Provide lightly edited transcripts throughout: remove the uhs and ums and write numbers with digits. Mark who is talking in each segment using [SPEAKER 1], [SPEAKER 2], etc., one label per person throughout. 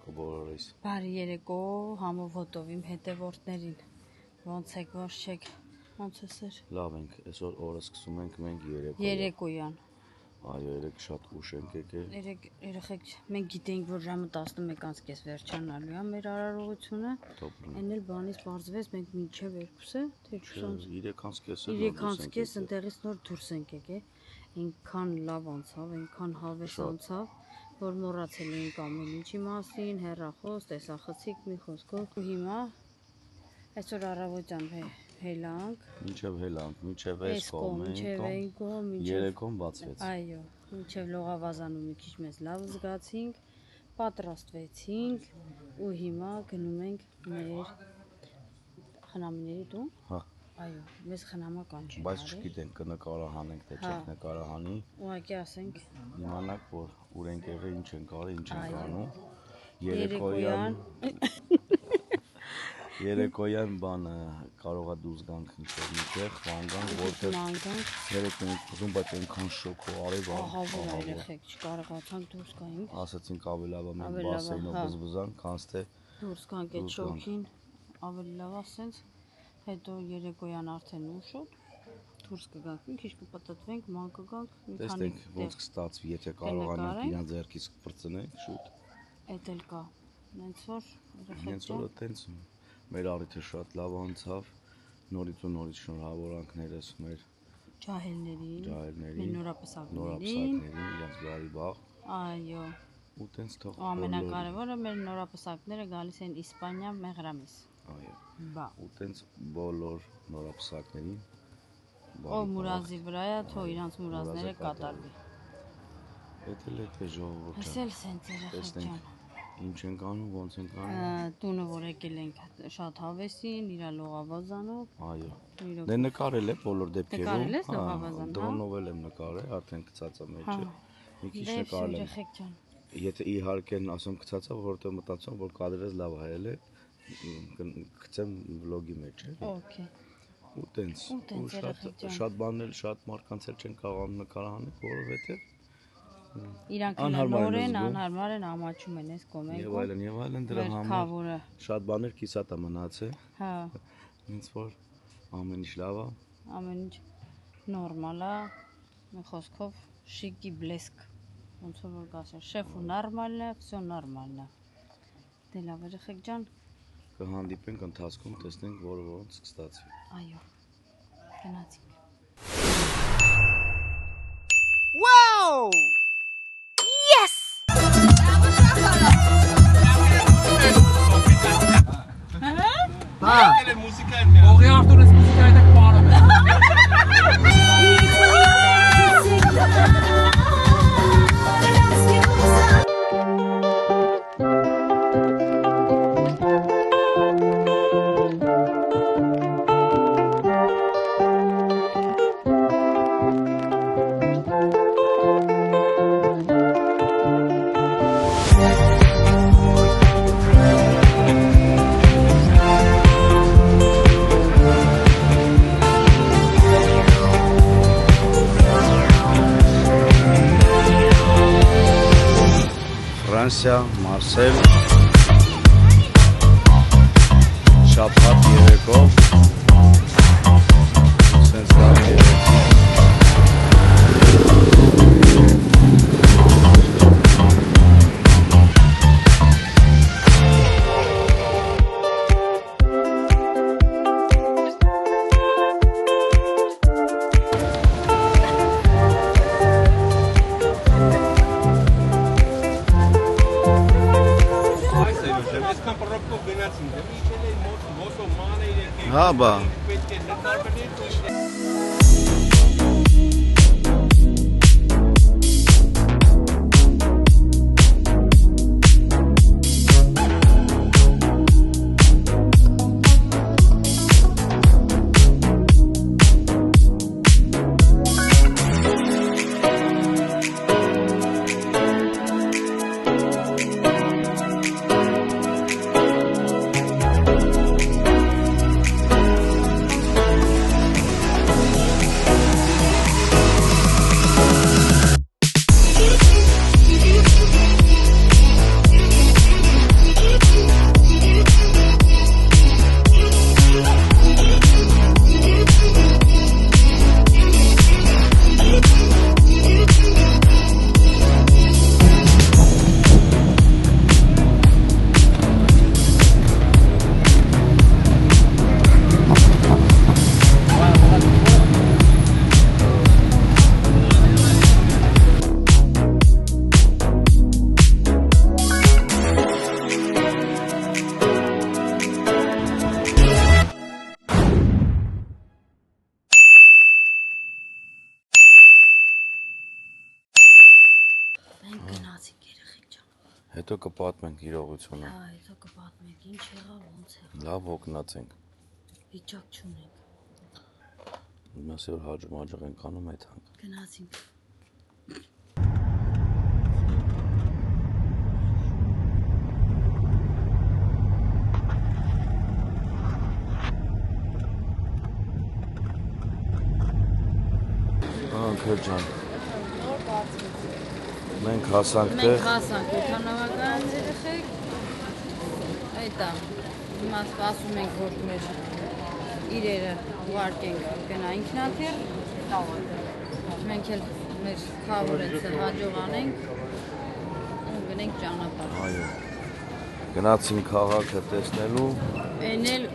[SPEAKER 1] քո բոլորիս։
[SPEAKER 2] Բարի երեկո, համով հոտով իմ հետևորդներին։ Ոնց եք, ոնց չեք, ոնց է սեր։
[SPEAKER 1] Լավ ենք, այսօր օրը սկսում ենք մենք
[SPEAKER 2] Երեկոյան։
[SPEAKER 1] Այո, երեք շատ ուշ ենք եկել։
[SPEAKER 2] Երեխեք, մենք գիտեինք, որ ժամը 11:30 վերջանալու է մեր արարողությունը։ Այն էլ բանից բարձվեց, մենք մինչև 2-ը, թե 3:30 ընդեղից նոր դուրս ենք եկել։ Այնքան լավ անցավ, այնքան հավես անցավ, որ մոռացել էինք ամեն ինչի մասին, հեռախոս, տեսախցիկ, մի խոսքով։ Ու հիմա այսօր առավոտյան հելանք։
[SPEAKER 1] Մինչև այս կողմ, երեկոն բացվեց։
[SPEAKER 2] Այո, մինչև լողավազանում մի քիչ մեզ լավ զգացինք, պատրաստվեցինք ու հիմա գնում ենք մեր խնամիների տուն։
[SPEAKER 1] Հա։
[SPEAKER 2] Այո, մեզ խնամական չի։
[SPEAKER 1] Բայց չգիտենք կնկարահանենք, թե չենք նկարահանի։
[SPEAKER 2] Ուղղակի ասենք
[SPEAKER 1] իմանաք, որ ուր ենք եղել, ինչ ենք արել, ինչ ենք անում։ Երեկոյան բանը կարող է դուրս գանք ինչ-որ միջև, խանգանք, որտեղ երեք մենք ուզում, բայց այնքան շոկ արել,
[SPEAKER 2] ահավոր երեխեք չկարողացանք դուրս գանք։
[SPEAKER 1] Ասացինք ավելի լավ է մենք բասեինով բզբզանք, քան թե
[SPEAKER 2] դուրս գանք այդ շոկին, ավելի լավ է սենց, հետո երեկոյան արդեն ուշոտ դուրս կգանք, մի քիչ կպտտվենք, ման կգանք, մի քանի
[SPEAKER 1] տեսնենք ոնց կստացվի, եթե կարողանանք իրան ձեռքից կպրծնենք, շուտ։
[SPEAKER 2] Էդ էլ կա, նենց որ
[SPEAKER 1] տենց մեր առիթը շատ լավ անցավ, նորից ու նորից շնորհավորանքներս մեր ջահելներին, մեր նորապսակներին, իրենց բարի բախ։
[SPEAKER 2] Այո։
[SPEAKER 1] Ու տենց թող
[SPEAKER 2] ամենակարևորը մեր նորապսակները գալիս են Իսպանիա Մեղրամից։
[SPEAKER 1] Այո։ Ու տենց բոլոր նորապսակներին
[SPEAKER 2] ով մուրազի վրա է, թող իրանց մուրազները կատարվի։
[SPEAKER 1] Էդ էլ է ժողովուրդ։
[SPEAKER 2] Էս էլ սենց երեխեք ջան։
[SPEAKER 1] Ինչ ենք անում, ոնց ենք անում։
[SPEAKER 2] Տունը որ եկել ենք շատ հավեսին, իր լողավազանով։
[SPEAKER 1] Այո։ Դե նկարել է բոլոր դեպքերում։
[SPEAKER 2] Նկարել ես լողավազան, հա։
[SPEAKER 1] Դրոնով էլ եմ նկարել, արդեն գցած է մեջը։ Մի քիչ
[SPEAKER 2] նկարել
[SPEAKER 1] նկարել եմ։
[SPEAKER 2] երեխեք ջան։
[SPEAKER 1] Եթե իհարկե ասեմ գցած է, որովհետեւ մտածում որ կադրերս լավ հայել է, գցեմ վլոգի մեջ, էլի։
[SPEAKER 2] Okay։
[SPEAKER 1] Ու տենց շատ բաներ, շատ մարդկանց էլ չեն կարող նկարահանել, որովհետեւ
[SPEAKER 2] իրանք նոր են, անհարմար են, ամաչում են այս կոմենտում։
[SPEAKER 1] Եվ այլն դրա համար շատ բաներ կիսատ է մնացել։
[SPEAKER 2] Հա։
[SPEAKER 1] Ինձ որ ամեն ինչ լավ է։
[SPEAKER 2] Ամեն ինչ նորմալ է, մի խոսքով շիկի բլեսկ։ Ոնց որ գասը, շեֆը նորմալ է, всё նորմալ է։ Դե լավ երեխեք ջան։
[SPEAKER 1] Կհանդիպենք ընթացքում, տեսնենք որը ոնց կստացվի։
[SPEAKER 2] Այո։ Գնացինք։
[SPEAKER 3] Wow! Yes!
[SPEAKER 1] Ֆրանսիա, Մարսել, շաբաթ երեկով, սենց լավ երեկով։ Հա բա Հետո կպատմենք իրողությունը։
[SPEAKER 2] Հա, հետո կպատմենք ինչ եղավ, ոնց եղավ։
[SPEAKER 1] Լավ հոգնած ենք։
[SPEAKER 2] Վիճակ չունենք։
[SPEAKER 1] Մասի որ հաջող ենք անում այդ հանք։
[SPEAKER 2] Գնացինք։
[SPEAKER 1] Քեր ջան։ Մենք հասանք թե։
[SPEAKER 2] Մենք հասանք օդանավական երեխեք։ Այդա։ Հիմա ասում ենք որ մեր իրերը ուղարկենք գնա ինքնաթիռ։ Մենք էլ մեր խավորեցը հաջողանենք ու գնենք ճանապարհ։
[SPEAKER 1] Այո։ Գնացինք քաղաքը տեսնելու։
[SPEAKER 2] Էն էլ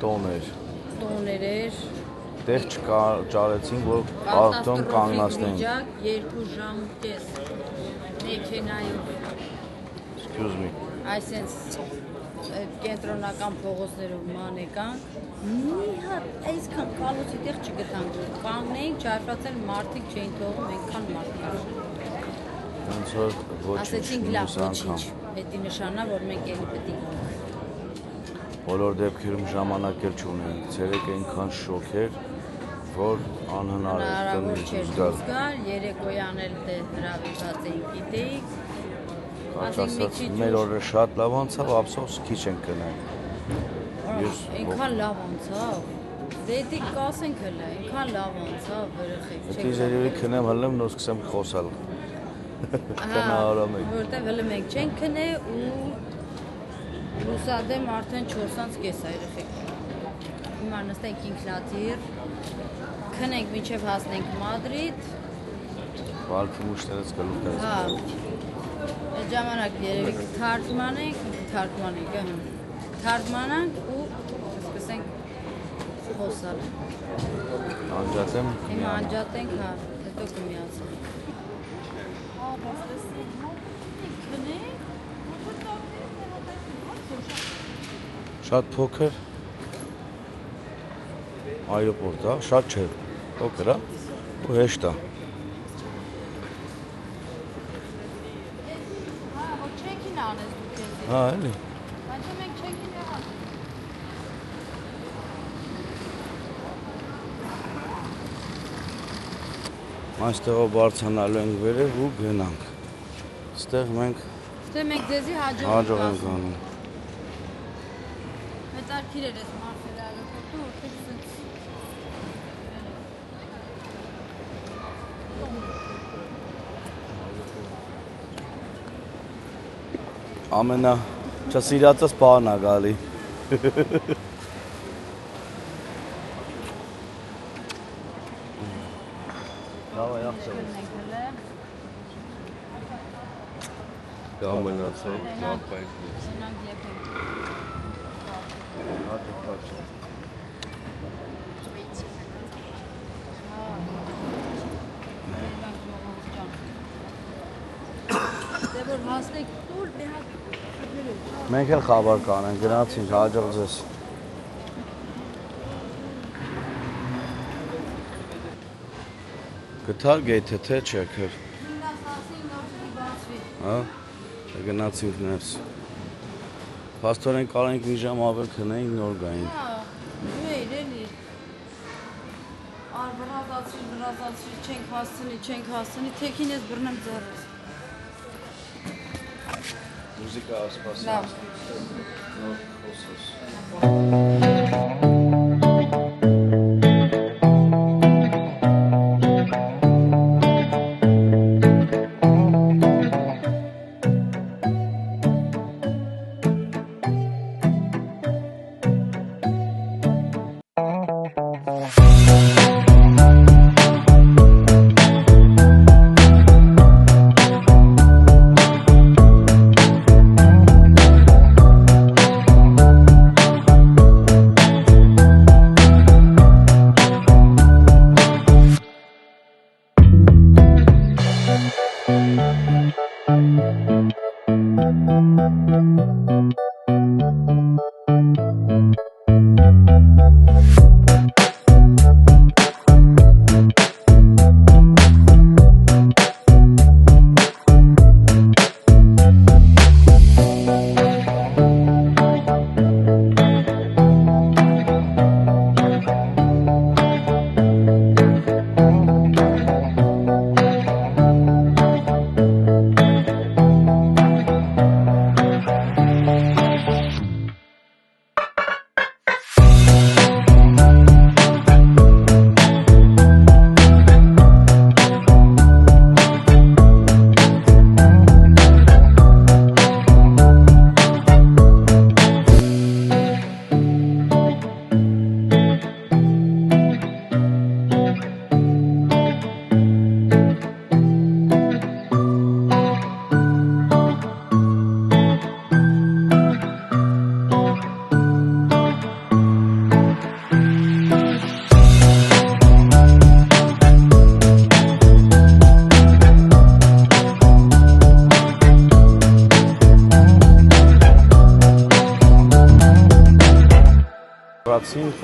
[SPEAKER 2] տոներ էր։
[SPEAKER 1] Տեղ չճարեցինք, որ արդեն կանգնացնենք։
[SPEAKER 2] 2 ժամ կես մեքենայով։
[SPEAKER 1] Excuse me։
[SPEAKER 2] Այսենց կենտրոնական փողոցներով ման եկանք։ Մի հատ այսքան կալոցի տեղ չգտանք, որ կանգնեինք, չարժացել մարդիկ չէին թողում, այնքան մարդ կար։
[SPEAKER 1] Ոնց որ ոչինչ։
[SPEAKER 2] Ասեցինք լավ, ոչինչ։ Հետի նշանա, որ մենք էլի պետք է գանք։
[SPEAKER 1] Բոլոր դեպքերում ժամանակ էլ չունենք։ Ցերեկ այնքան շոկ էր, որ անհնար էր
[SPEAKER 2] հնարավոր չէր
[SPEAKER 1] զգալ։
[SPEAKER 2] դուրս գալ, երեկոյան էլ դե հրավիրված էինք գիտեիք։
[SPEAKER 1] Ասած մեր օրը շատ լավ անցավ, ափսոս քիչ ենք գնալ։
[SPEAKER 2] Այնքան լավ անցավ։ Դետիկ կասենք հələ, այնքան լավ անցավ, երեխեք։
[SPEAKER 1] Դե երևի քնեմ հլեմ, նոր սկսեմ խոսալ։ Քնարամ եք։
[SPEAKER 2] Որտեվ հələ մենք չենք քնե ու լուսադեմ արդեն 4:30 է երեխեք։ Հիմա նստենք ինքնաթիռ, քնենք մինչև հասնենք Մադրիդ։
[SPEAKER 1] Վարքի մուշտերից գլուխ դες։
[SPEAKER 2] Հա։ Այդ ժամանակ երևի թարգմանանք ու սկսենք խոսալ։
[SPEAKER 1] Անջատեմ։
[SPEAKER 2] Հիմա անջատենք, հա, հետո կմիացնենք։
[SPEAKER 1] Շատ փոքր այրոպորտ է, շատ չէ, փոքր է ու հեշտ է։ Հա, էլի։
[SPEAKER 2] Բայց մենք չեքին եղանք։
[SPEAKER 1] Այստեղով բարձրանալու ենք վերև ու գնանք։ Ստեղ մենք
[SPEAKER 2] ձեզի
[SPEAKER 1] հաջող ենք անում։
[SPEAKER 2] Հետարքիր էր ես մարդերը այրոպորտում, որտեղ սենց
[SPEAKER 1] Ամենա չսիրածս բանն է գալի։ Լավ է, աղջիկ։
[SPEAKER 4] Կամենացեք,
[SPEAKER 2] Գնանք եփենք։ Դե որ հասնեք տուր, դե հատ
[SPEAKER 1] Մենք էլ խաբար կանենք, գնացինք, հաջող ձեզ։ Գտար գեյթը թե չէ քեր։ Հա, գնացինք ներս։ Փաստորեն կարանք մի ժամ ավել քնեինք, նոր գայինք։
[SPEAKER 2] Հա, դու էիր էլի։ Վրազացրի, չենք հասցնի, թեքին ես բռնեմ ձեռս։
[SPEAKER 1] Մուզիկա ասպասի։
[SPEAKER 2] Լավ։
[SPEAKER 1] Նոր խոսես։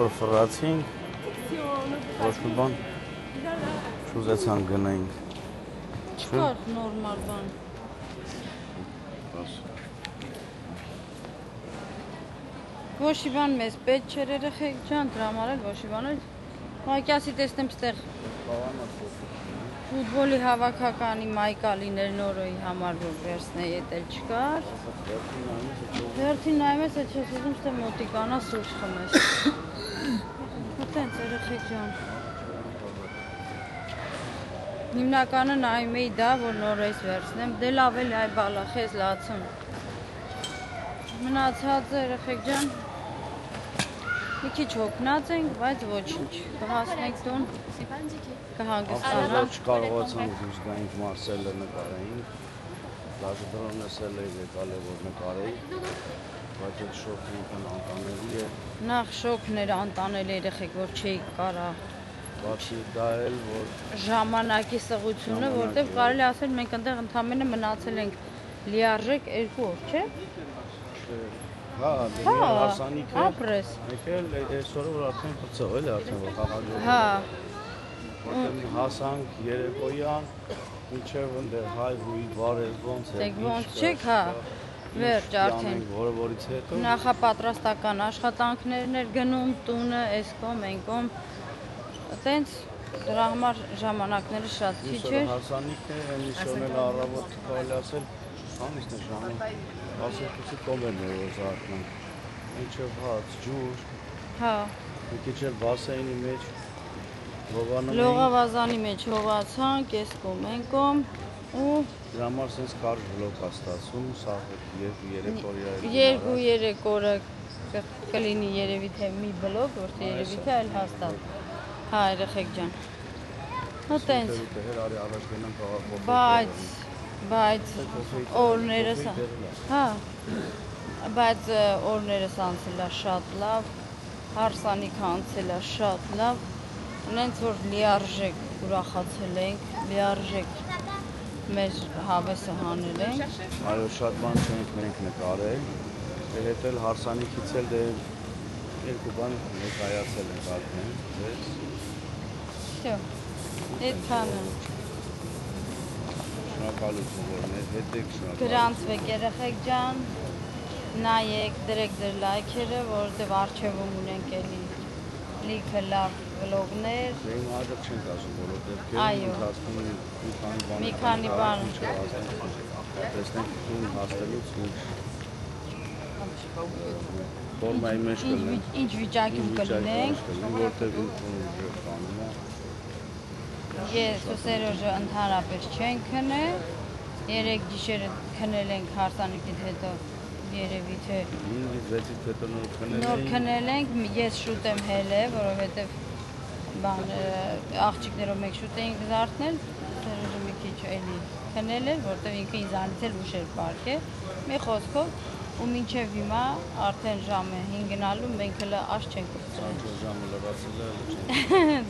[SPEAKER 1] որ ֆրացինք, ոչ մի բան չուզեցան գնենք։
[SPEAKER 2] Չկար նորմալ բան։ Ոչ մի բան մեզ պետք չէր երեխեք ջան, դրա համար էլ ոչ մի բան էլ Մայկյասի տեսնեմ ստեղ ֆուտբոլի հավաքականի մայկալիներ նորոյի համար որ վերցնե ետել չկար։ Վերթին նայում ես, այդ չես ուզում ստեղ մոտիկանա սուրճ խմես։ Հտենց երեխեք ջան։ Հիմնականը նայում էի դա, որ նորոյս վերցնեմ, դե լավ էլ այ բալա, խեզ լացում։ Մնացած երեխեք ջան։ Մի քիչ հոգնած ենք, բայց ոչինչ։ Կհասնենք տուն, կհանգստանանք։
[SPEAKER 1] Չկարողացանք դուրս գանք Մարսելը նկարեինք, դաժե դրոնս էլ եկալ է որ նկարեի, բայց այդ շոկն ինքն անտանելի է։
[SPEAKER 2] Նախ շոկն էր անտանելի երեխեք, որ չէի կարա։
[SPEAKER 1] Բացի դա էլ որ
[SPEAKER 2] ժամանակի սղությունը, որտեղ կարելի ասել մենք այնտեղ ընդամենը մնացել ենք լիարժեք 2 օր, չէ՞։
[SPEAKER 1] Հա, դե հարսանիքը
[SPEAKER 2] ապրես։
[SPEAKER 1] Եկել այսօրը որ արդեն բծով էլի արդեն որ խաղաջող։
[SPEAKER 2] Հա։
[SPEAKER 1] Հասանք երեկոյան, մինչև ընդեր հայ հույի բարեր ոնց է։
[SPEAKER 2] Դեք ոնց չեք, հա։ Վերջ արդեն։
[SPEAKER 1] Որը որից հետո
[SPEAKER 2] Նախապատրաստական աշխատանքներն էր գնում տունը, այս կողմ, այն կողմ։ Այտենց դրա համար ժամանակները շատ քիչ էր։
[SPEAKER 1] Հարսանիքն է, այնիշոն էլ առավոտ կարելի ասել, անիստ է ժամը։ 12-ի կոմերն է որ զարթնանք, մինչև հաց, ջուր,
[SPEAKER 2] հա,
[SPEAKER 1] մի քիչ էլ բասեյնի մեջ,
[SPEAKER 2] լողավազանի մեջ հովացանք, այս կողմ, այն կողմ, ու
[SPEAKER 1] դրա համար սենց կարճ վլոգ է ստացում, սա
[SPEAKER 2] 2-3 օրը կլինի երևի թե մի բլոգ, որ թե երևի թե այլ հաստատ, հա երեխեք ջան, հտենց, բայց օրներս, հա, բայց օրներս անցել է շատ լավ, հարսանիքը անցել է շատ լավ, ունենց որ լիարժեք ուրախացել ենք, լիարժեք մեր հավեսը հանել ենք։
[SPEAKER 1] Այո, շատ բան չենք մենք նկարել, հետ էլ հարսանիքից էլ դե երկու բան ներկայացել ենք արդեն, ձեզ։
[SPEAKER 2] Всё, այդքանը։
[SPEAKER 1] Շնորհակալություն որ մեր հետ եք շնորհակալ։
[SPEAKER 2] Գրանցվեք երեխեք ջան, նայեք, դրեք ձեր լայքերը, որովհետև առջևում ունենք էլի լիքը լավ վլոգներ։
[SPEAKER 1] Դե իմ աջակ չենք ասում, որովհետև ընթացքում
[SPEAKER 2] մի քանի բան
[SPEAKER 1] տեսնենք տուն հասնելուց ֆորմայի մեջ կլինենք։
[SPEAKER 2] Ինչ վիճակում կլինենք։
[SPEAKER 1] Որտեղ ինքնուրույն կանում է։
[SPEAKER 2] Ես ու Սերոժը ընդհանրապես չենք քնել, 3 գիշերը քնել ենք հարսանիքից հետո երևի թե
[SPEAKER 1] 5-6-ից հետո
[SPEAKER 2] նոր քնել ենք, ես շուտ եմ հելել, որովհետև բան աղջիկներով մեկ շուտ էինք զարթնել, Սերոժը մի քիչ էլի քնել էր, որտեղ ինքը ինձանից էլ ուշ էր պարկել, մի խոսքով ու մինչև հիմա արդեն ժամը 5 գնալու մենք հələ աշ չենք ուտել։
[SPEAKER 1] Ժամը լրացել է։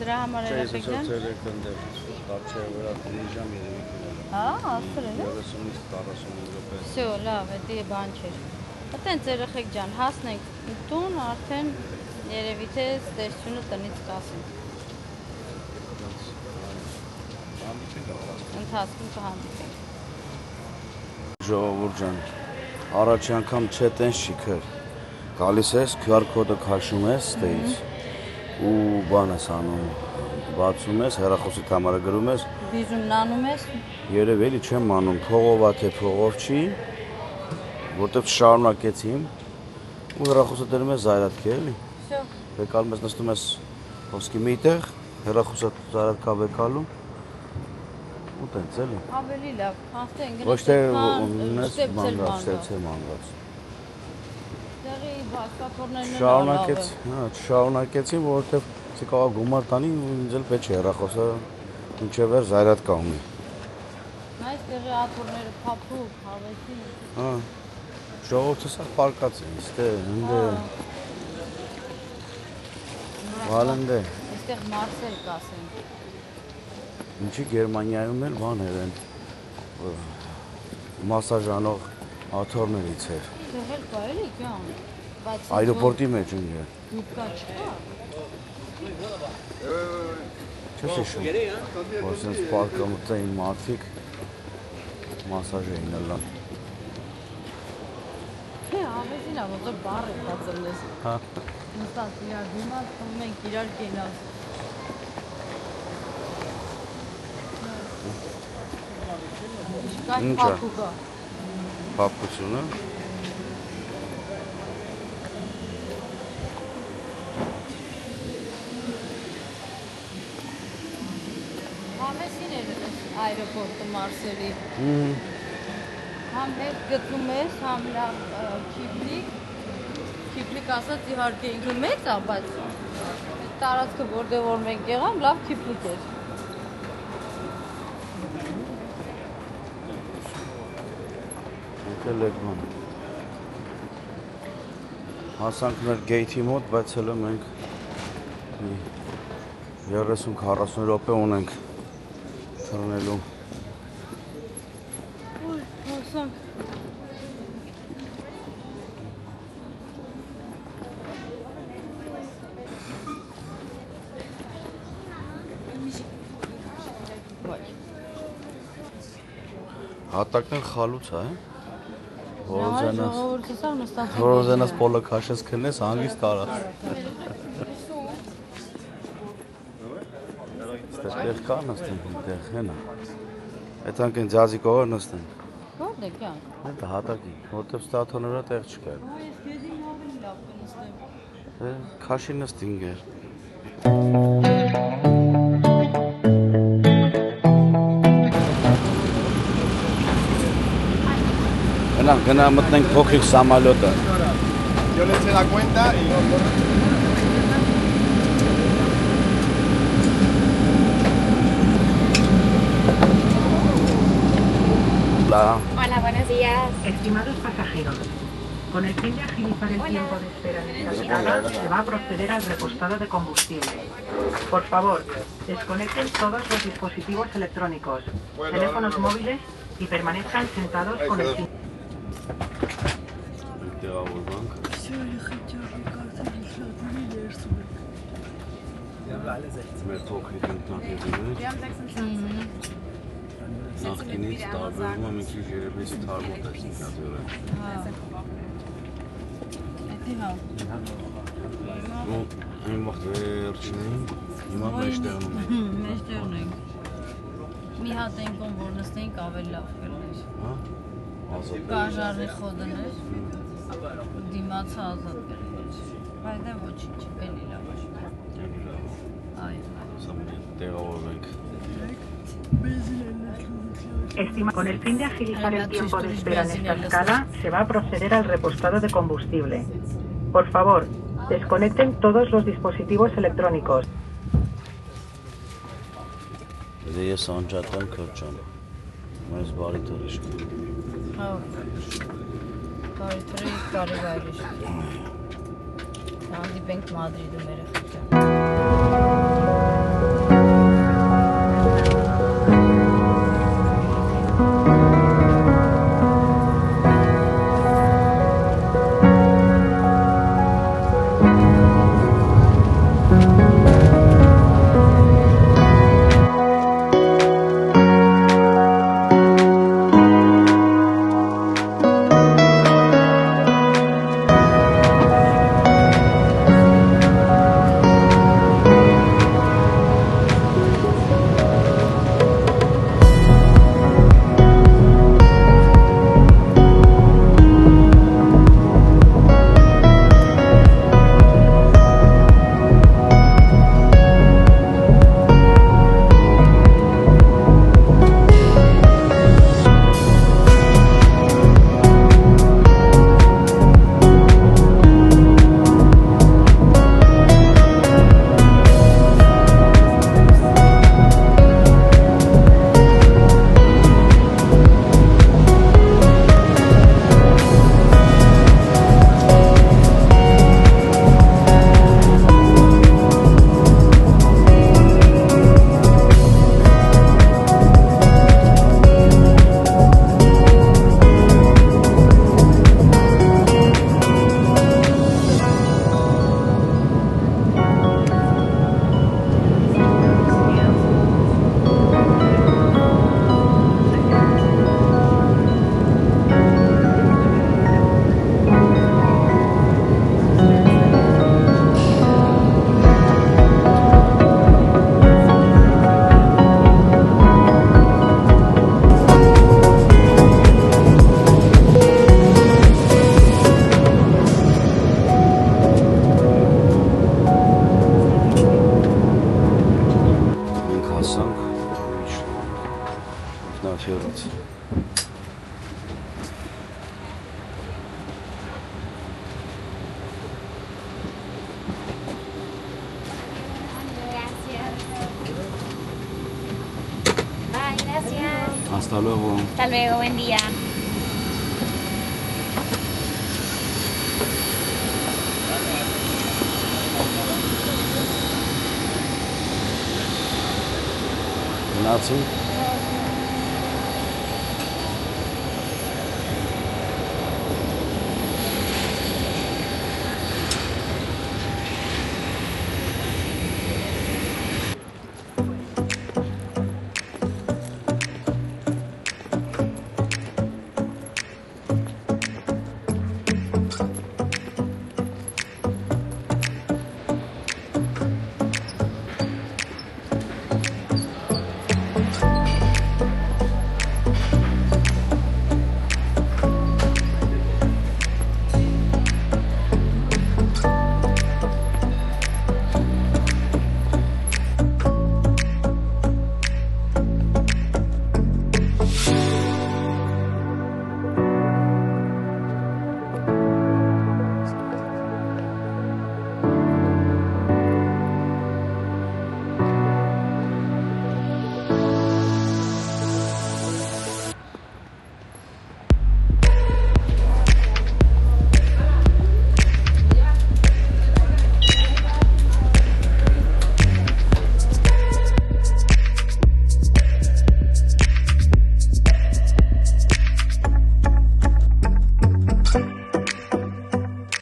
[SPEAKER 2] Դրա համար երեխեք ջան։
[SPEAKER 1] Կարճը վրա 3 ժամ երևի գնալ։
[SPEAKER 2] Հա, ասել են։
[SPEAKER 1] 30-ից 45 րոպե։
[SPEAKER 2] Всё, լավ, դա բան չէր։ Այտենց երեխեք ջան, հասնենք տուն, արդեն երևի թե ստեսությունը տնից կասենք։ Ընթացքում կհանդիպենք։
[SPEAKER 1] Ժողովուրդ ջան, առաջի անգամ չէ տենց շիքր։ Գալիս ես, QR կոդը քաշում ես ստեից ու բան ես անում, բացում ես, հեռախոսի կամերա գրում ես։
[SPEAKER 2] Բիզումն անում ես։
[SPEAKER 1] Երև էլի չեմ անում, փողով է թե փողով չի, որտեղ շարունակեցիմ ու հեռախոսը դրում ես զայրատկի էլի։
[SPEAKER 2] Всё։
[SPEAKER 1] Բեկալում ես, նստում ես ոսկի միտեղ, հեռախոսը զայրատկա բեկալում ու տենց էլի։
[SPEAKER 2] Ավելի լավ, հաստեն
[SPEAKER 1] Ոչ թե
[SPEAKER 2] ունես
[SPEAKER 1] մանգած, ստեցել մանգած։
[SPEAKER 2] Դեղի բասկաթորներն
[SPEAKER 1] Շարունակեցի, որովհետև չի կարող գումար տանի ու ինձ էլ պետք է հեռախոսը մինչև էր զայրատկա ունի։
[SPEAKER 2] Այս տեղի աթոռները փափուկ, հավեսի։
[SPEAKER 1] Հա։ Ժողովուրդը սա պարկած է, իստե, հնդե։ Վալնդե։
[SPEAKER 2] Այստեղ Մարսել կասեն։
[SPEAKER 1] Ինչի Գերմանիայում էլ բան էր են մասաժանող աթոռներից էր։
[SPEAKER 2] Դեղել կա էլի ջան, բայց
[SPEAKER 1] Այրոպորտի մեջ ընկել։
[SPEAKER 2] դուքա չկա։
[SPEAKER 1] Չես հիշում, որ սենց պարկը մտային մարդիկ մասաժ էին ըլլան։
[SPEAKER 2] Ավեսին է, ոնց որ բառ է բացել ես։
[SPEAKER 1] Հա։
[SPEAKER 2] Նստած իրար դիմաց, խմում ենք իրար կենաց։ Ինչ կա փափուկա։
[SPEAKER 1] Փափկությունը։
[SPEAKER 2] Համեսին էր այրոպորտը Մարսելի։ Համ հետ գտնում ես, համ լավ Քիփլիկ ասած իհարկե ինքը մեծ է, բայց տարածքը որտեղ որ մենք եղանք, լավ Քիփլիկ էր։
[SPEAKER 1] Եկել եք ման։ Հասանք մեր գեյթի մոտ, բայց հələ մենք 30-40 րոպե ունենք թռնելու։
[SPEAKER 2] Ոյ, հասանք։
[SPEAKER 1] Հատակն խալուց է,
[SPEAKER 2] Ժողովուրդը
[SPEAKER 1] որոզենաս պոլը քաշես քնես, հանգիստ կարաս։ Ստեղ կա նստենք ինտեղ, հենա։ Եթանք են ձազի կողը նստենք։
[SPEAKER 2] Որդ եք յանք։
[SPEAKER 1] Հետը հատակի, որտև ստաթոները տեղ չկար։
[SPEAKER 2] Այս գեդին ավելի լավ կնստեմ։
[SPEAKER 1] Քաշի նստինք էր։ Գնա մտնենք փոքրիկ սամալյոտը։
[SPEAKER 3] Yo le eché la cuenta y
[SPEAKER 4] Hola, buenos días.
[SPEAKER 5] Estimados pasajeros, con el fin de agilizar el tiempo de espera en esta escala, se va a proceder al repostado de combustible. Por favor, desconecten todos los dispositivos electrónicos, teléfonos móviles y permanezcan sentados con el fin.
[SPEAKER 1] Նախկինից տարբերվում է մի քիչ երևի թարմոտ է ինքնատիորը։
[SPEAKER 2] Էդի հա։
[SPEAKER 1] Ու այն վաղտ վերջին էին, հիմա մեջտեղնում ենք։
[SPEAKER 2] Մեջտեղն ենք։ Մի հատ ենքոն որ նստենք ավելի լավ կլներ։
[SPEAKER 1] Հա։ Ազատ։
[SPEAKER 2] Բաժարի խոդներ։ Դիմացը ազատ կլներ։ Բայց դե ոչինչ, էլի լավ է։ Այո։
[SPEAKER 1] Սա մենք տեղավորվենք։
[SPEAKER 5] Con el fin de agilizar el tiempo de espera en esta escala, se va a proceder al repostado de combustible. Por favor, desconecten todos los dispositivos electrónicos.
[SPEAKER 1] Ես անջատան քրջան։ Մեզ բարի թռիչ։
[SPEAKER 2] Հա։ Բարի թռիչ, բարի վայրիչ։ Հանդիպենք Մադրիդում երեխեքան։
[SPEAKER 1] Hasta luego.
[SPEAKER 4] Hasta luego, buen día.
[SPEAKER 1] Գնացինք